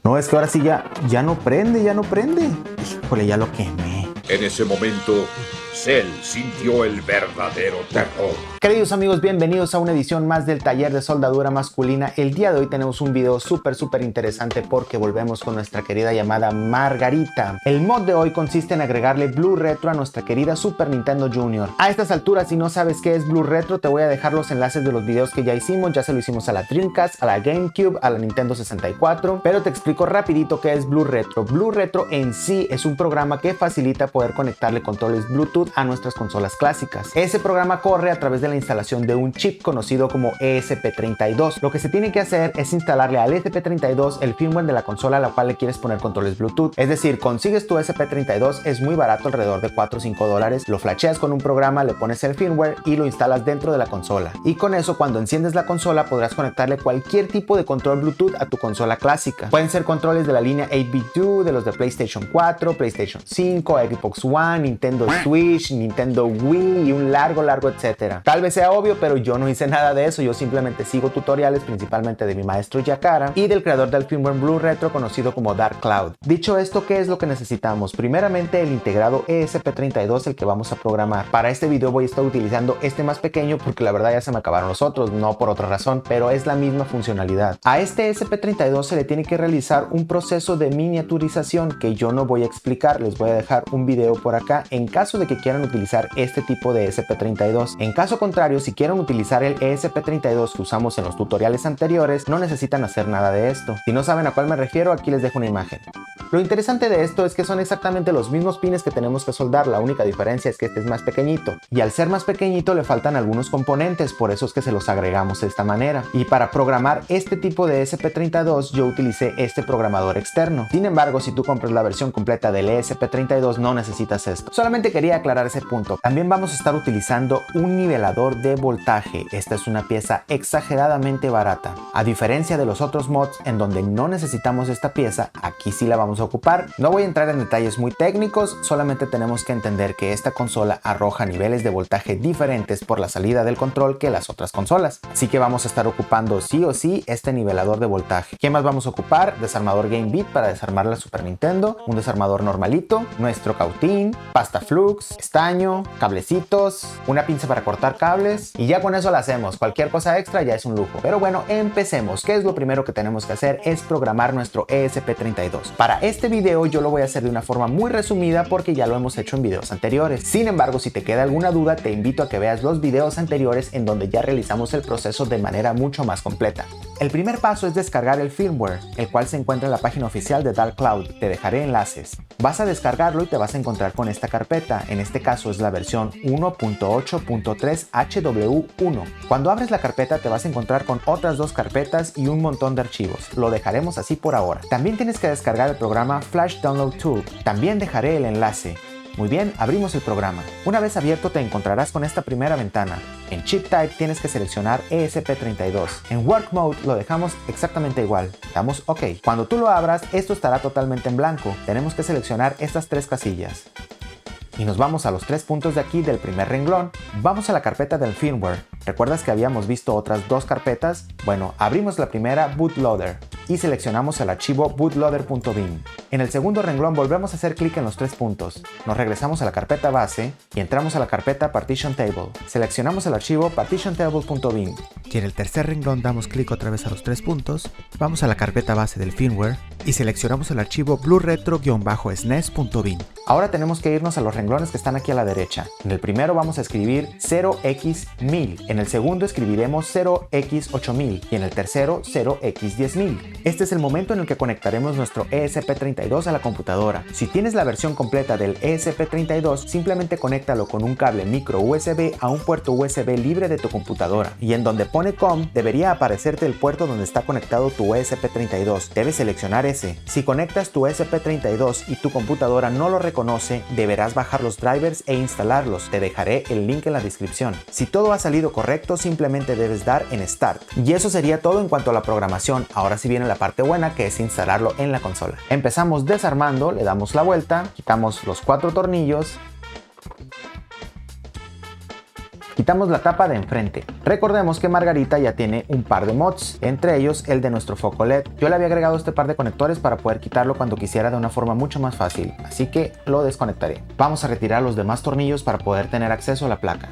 No, es que ahora sí ya no prende, ya no prende. Híjole, ya lo quemé. En ese momento, Cell sintió el verdadero terror. Queridos amigos, bienvenidos a una edición más del taller de soldadura masculina. El día de hoy tenemos un video súper interesante porque volvemos con nuestra querida llamada Margarita. El mod de hoy consiste en agregarle Blue Retro a nuestra querida Super Nintendo Junior. A estas alturas, si no sabes qué es Blue Retro, te voy a dejar los enlaces de los videos que ya hicimos. Ya se lo hicimos a la Dreamcast, a la GameCube, a la Nintendo 64, pero te explico rapidito qué es Blue Retro. Blue Retro en sí es un programa que facilita poder conectarle controles Bluetooth a nuestras consolas clásicas. Ese programa corre a través de la instalación de un chip conocido como ESP32. Lo que se tiene que hacer es instalarle al ESP32 el firmware de la consola a la cual le quieres poner controles Bluetooth. Es decir, consigues tu ESP32, es muy barato, alrededor de 4 o 5 dólares, lo flasheas con un programa, le pones el firmware y lo instalas dentro de la consola. Y con eso, cuando enciendes la consola, podrás conectarle cualquier tipo de control Bluetooth a tu consola clásica. Pueden ser controles de la línea 8-bit-2, de los de PlayStation 4, PlayStation 5, Xbox One, Nintendo Switch, Nintendo Wii y un largo etcétera. Tal vez sea obvio, pero yo no hice nada de eso. Yo simplemente sigo tutoriales, principalmente de mi maestro Yakara y del creador del firmware Blue Retro conocido como Dark Cloud. Dicho esto, ¿qué es lo que necesitamos? Primeramente, el integrado ESP32, el que vamos a programar. Para este video voy a estar utilizando este más pequeño porque la verdad ya se me acabaron los otros, no por otra razón, pero es la misma funcionalidad. A este ESP32 se le tiene que realizar un proceso de miniaturización que yo no voy a explicar. Les voy a dejar un video por acá en caso de que quieran utilizar este tipo de ESP32. En caso contrario, si quieren utilizar el ESP32 que usamos en los tutoriales anteriores, no necesitan hacer nada de esto. Si no saben a cuál me refiero, aquí les dejo una imagen. Lo interesante de esto es que son exactamente los mismos pines que tenemos que soldar, la única diferencia es que este es más pequeñito. Y al ser más pequeñito le faltan algunos componentes, por eso es que se los agregamos de esta manera. Y para programar este tipo de ESP32 yo utilicé este programador externo. Sin embargo, si tú compras la versión completa del ESP32 no necesitas esto. Solamente quería aclarar ese punto. También vamos a estar utilizando un nivelador de voltaje. Esta es una pieza exageradamente barata. A diferencia de los otros mods en donde no necesitamos esta pieza, aquí sí la vamos a ocupar. No voy a entrar en detalles muy técnicos, solamente tenemos que entender que esta consola arroja niveles de voltaje diferentes por la salida del control que las otras consolas. Así que vamos a estar ocupando sí o sí este nivelador de voltaje. ¿Qué más vamos a ocupar? Desarmador Game Beat para desarmar la Super Nintendo, un desarmador normalito, nuestro cautín, pasta flux, estaño, cablecitos, una pinza para cortar cables y ya con eso la hacemos. Cualquier cosa extra ya es un lujo. Pero bueno, empecemos. ¿Qué es lo primero que tenemos que hacer? Es programar nuestro ESP32. Para este video yo lo voy a hacer de una forma muy resumida porque ya lo hemos hecho en videos anteriores. Sin embargo, si te queda alguna duda, te invito a que veas los videos anteriores en donde ya realizamos el proceso de manera mucho más completa. El primer paso es descargar el firmware, el cual se encuentra en la página oficial de Dark Cloud. Te dejaré enlaces. Vas a descargarlo y te vas a encontrar con esta carpeta. En este caso es la versión 1.8.3 HW1. Cuando abres la carpeta te vas a encontrar con otras dos carpetas y un montón de archivos. Lo dejaremos así por ahora. También tienes que descargar el programa Flash Download Tool. También dejaré el enlace. Muy bien, abrimos el programa. Una vez abierto te encontrarás con esta primera ventana. En Chip Type tienes que seleccionar ESP32. En Work Mode lo dejamos exactamente igual. Damos OK. Cuando tú lo abras, esto estará totalmente en blanco. Tenemos que seleccionar estas tres casillas. Y nos vamos a los tres puntos de aquí del primer renglón. Vamos a la carpeta del firmware. ¿Recuerdas que habíamos visto otras dos carpetas? Bueno, abrimos la primera Bootloader y seleccionamos el archivo bootloader.bin. En el segundo renglón volvemos a hacer clic en los tres puntos. Nos regresamos a la carpeta base y entramos a la carpeta Partition Table. Seleccionamos el archivo partitiontable.bin. Y en el tercer renglón damos clic otra vez a los tres puntos. Vamos a la carpeta base del firmware y seleccionamos el archivo blueretro-snes.bin. Ahora tenemos que irnos a los renglones que están aquí a la derecha. En el primero vamos a escribir 0x1000, en el segundo escribiremos 0x8000 y en el tercero 0x10000. Este es el momento en el que conectaremos nuestro ESP32 a la computadora. Si tienes la versión completa del ESP32, simplemente conéctalo con un cable micro USB a un puerto USB libre de tu computadora. Y en donde pone COM debería aparecerte el puerto donde está conectado tu ESP32. Debes seleccionar ese. Si conectas tu ESP32 y tu computadora no lo reconoce, deberás bajar los drivers e instalarlos. Te dejaré el link en la descripción. Si todo ha salido correcto, simplemente debes dar en Start. Y eso sería todo en cuanto a la programación. Ahora sí viene la parte buena, que es instalarlo en la consola. Empezamos desarmando, le damos la vuelta, quitamos los 4 tornillos Quitamos la tapa de enfrente. Recordemos que Margarita ya tiene un par de mods, entre ellos el de nuestro foco LED. Yo le había agregado este par de conectores para poder quitarlo cuando quisiera de una forma mucho más fácil, así que lo desconectaré. Vamos a retirar los demás tornillos para poder tener acceso a la placa.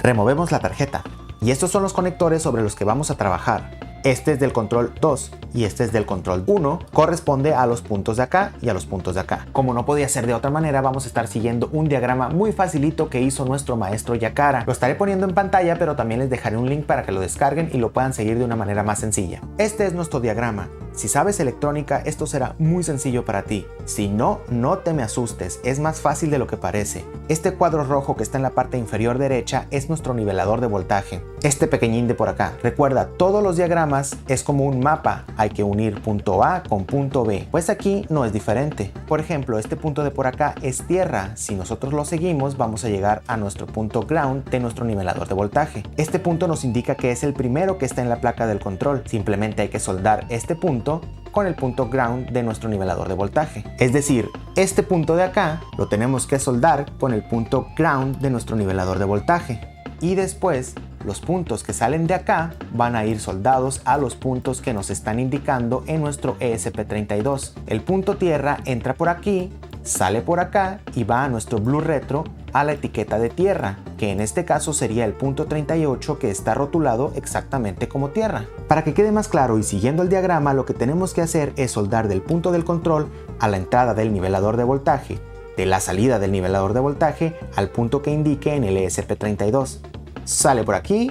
Removemos la tarjeta y estos son los conectores sobre los que vamos a trabajar. Este es del control 2 y este es del control 1, corresponde a los puntos de acá y a los puntos de acá. Como no podía ser de otra manera, vamos a estar siguiendo un diagrama muy facilito que hizo nuestro maestro Yakara. Lo estaré poniendo en pantalla, pero también les dejaré un link para que lo descarguen y lo puedan seguir de una manera más sencilla. Este es nuestro diagrama. Si sabes electrónica, esto será muy sencillo para ti. Si no, no te me asustes, es más fácil de lo que parece. Este cuadro rojo que está en la parte inferior derecha es nuestro nivelador de voltaje. Este pequeñín de por acá. Recuerda, todos los diagramas es como un mapa. Hay que unir punto A con punto B. Pues aquí no es diferente. Por ejemplo, este punto de por acá es tierra. Si nosotros lo seguimos, vamos a llegar a nuestro punto ground de nuestro nivelador de voltaje. Este punto nos indica que es el primero que está en la placa del control. Simplemente hay que soldar este punto con el punto ground de nuestro nivelador de voltaje. Es decir, este punto de acá lo tenemos que soldar con el punto ground de nuestro nivelador de voltaje. Y después, los puntos que salen de acá van a ir soldados a los puntos que nos están indicando en nuestro ESP32. El punto tierra entra por aquí, sale por acá y va a nuestro Blue Retro a la etiqueta de tierra, que en este caso sería el punto 38 que está rotulado exactamente como tierra. Para que quede más claro y siguiendo el diagrama, lo que tenemos que hacer es soldar del punto del control a la entrada del nivelador de voltaje, de la salida del nivelador de voltaje al punto que indique en el ESP32. Sale por aquí,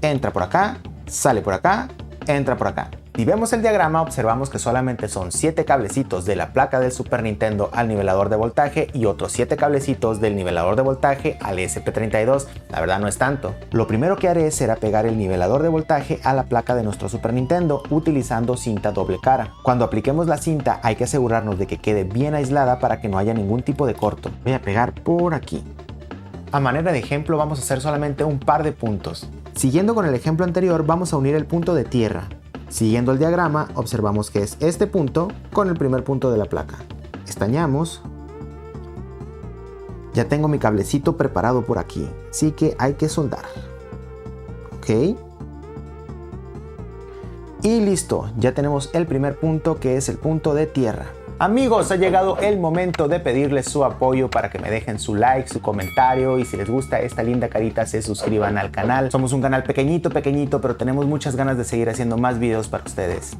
entra por acá, sale por acá, entra por acá. Si vemos el diagrama, observamos que solamente son 7 cablecitos de la placa del Super Nintendo al nivelador de voltaje y otros 7 cablecitos del nivelador de voltaje al ESP32. La verdad no es tanto. Lo primero que haré será pegar el nivelador de voltaje a la placa de nuestro Super Nintendo utilizando cinta doble cara. Cuando apliquemos la cinta hay que asegurarnos de que quede bien aislada para que no haya ningún tipo de corto. Voy a pegar por aquí. A manera de ejemplo vamos a hacer solamente un par de puntos. Siguiendo con el ejemplo anterior, vamos a unir el punto de tierra. Siguiendo el diagrama, observamos que es este punto con el primer punto de la placa. Estañamos. Ya tengo mi cablecito preparado por aquí, así que hay que soldar. Ok. Y listo, ya tenemos el primer punto que es el punto de tierra. Amigos, ha llegado el momento de pedirles su apoyo para que me dejen su like, su comentario y si les gusta esta linda carita se suscriban al canal. Somos un canal pequeñito, pero tenemos muchas ganas de seguir haciendo más videos para ustedes.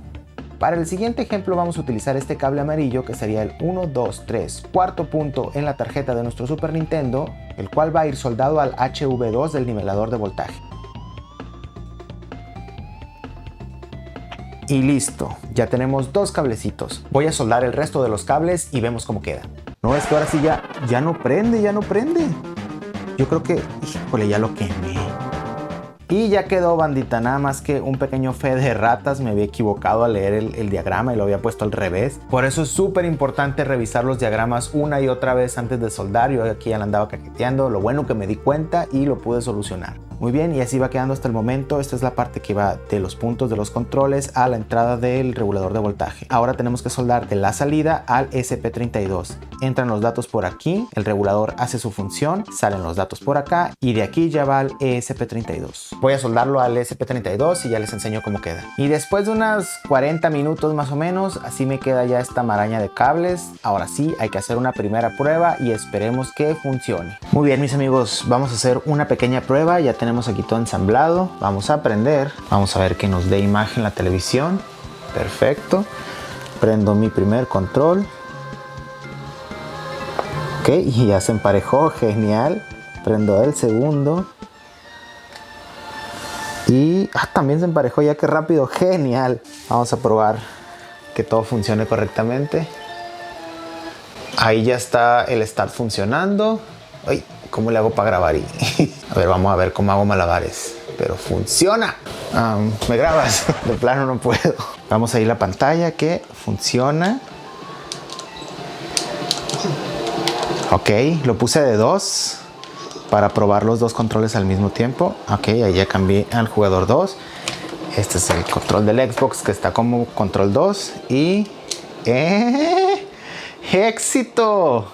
Para el siguiente ejemplo vamos a utilizar este cable amarillo que sería el 1, 2, 3, cuarto punto en la tarjeta de nuestro Super Nintendo, el cual va a ir soldado al HV2 del nivelador de voltaje. Y listo, ya tenemos 2 cablecitos. Voy a soldar el resto de los cables y vemos cómo queda. No, es que ahora sí ya no prende, Yo creo que, híjole, ya lo quemé. Y ya quedó, bandita, nada más que un pequeño fe de ratas. Me había equivocado al leer el diagrama y lo había puesto al revés. Por eso es súper importante revisar los diagramas una y otra vez antes de soldar. Yo aquí ya la andaba caqueteando, lo bueno que me di cuenta y lo pude solucionar. Muy bien, y así va quedando hasta el momento. Esta es la parte que va de los puntos de los controles a la entrada del regulador de voltaje. Ahora tenemos que soldar de la salida al ESP32. Entran los datos por aquí, el regulador hace su función, salen los datos por acá y de aquí ya va al ESP32. Voy a soldarlo al ESP32 y ya les enseño cómo queda. Y después de unos 40 minutos más o menos, así me queda ya esta maraña de cables. Ahora sí, hay que hacer una primera prueba y esperemos que funcione. Muy bien, mis amigos, vamos a hacer una pequeña prueba. Ya tenemos aquí todo ensamblado. Vamos a prender. Vamos a ver que nos dé imagen la televisión. Perfecto. Prendo mi primer control. Ok, y ya se emparejó. Genial. Prendo el segundo. Y también se emparejó, ya que rápido. Genial. Vamos a probar que todo funcione correctamente. Ahí ya está el start funcionando. Ay, ¿cómo le hago para grabar? A ver, vamos a ver cómo hago malabares. Pero funciona. ¿Me grabas? De plano no puedo. Vamos a ir a la pantalla que funciona. Ok, lo puse de 2 para probar los 2 controles al mismo tiempo. Ok, ahí ya cambié al jugador 2. Este es el control del Xbox que está como control 2. Y... ¡éxito!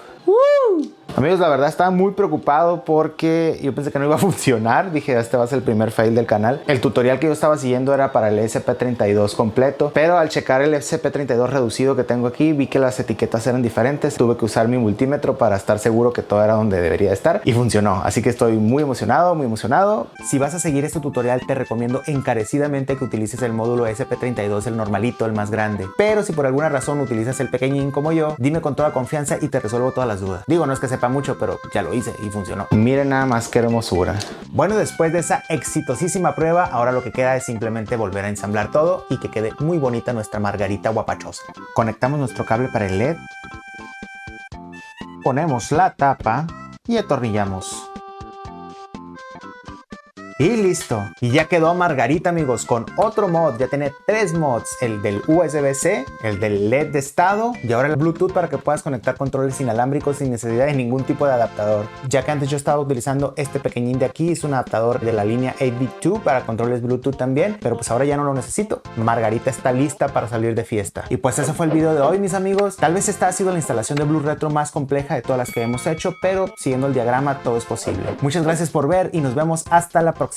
Amigos, la verdad estaba muy preocupado porque yo pensé que no iba a funcionar. Dije, este va a ser el primer fail del canal. El tutorial que yo estaba siguiendo era para el SP32 completo, pero al checar el SP32 reducido que tengo aquí, vi que las etiquetas eran diferentes. Tuve que usar mi multímetro para estar seguro que todo era donde debería estar y funcionó. Así que estoy muy emocionado, muy emocionado. Si vas a seguir este tutorial, te recomiendo encarecidamente que utilices el módulo SP32, el normalito, el más grande. Pero si por alguna razón utilizas el pequeñín como yo, dime con toda confianza y te resuelvo todas las dudas. Digo, no es que sepa mucho, pero ya lo hice y funcionó. Miren nada más qué hermosura. Bueno, después de esa exitosísima prueba, ahora lo que queda es simplemente volver a ensamblar todo y que quede muy bonita nuestra margarita guapachosa. Conectamos nuestro cable para el LED, ponemos la tapa y atornillamos. Y listo. Y ya quedó margarita, amigos, con otro mod. Ya tiene 3 mods. El del USB-C, el del LED de estado y ahora el Bluetooth para que puedas conectar controles inalámbricos sin necesidad de ningún tipo de adaptador. Ya que antes yo estaba utilizando este pequeñín de aquí, es un adaptador de la línea 8-bit2 para controles Bluetooth también, pero pues ahora ya no lo necesito. Margarita está lista para salir de fiesta. Y pues ese fue el video de hoy, mis amigos. Tal vez esta ha sido la instalación de Blue Retro más compleja de todas las que hemos hecho, pero siguiendo el diagrama todo es posible. Muchas gracias por ver y nos vemos hasta la próxima.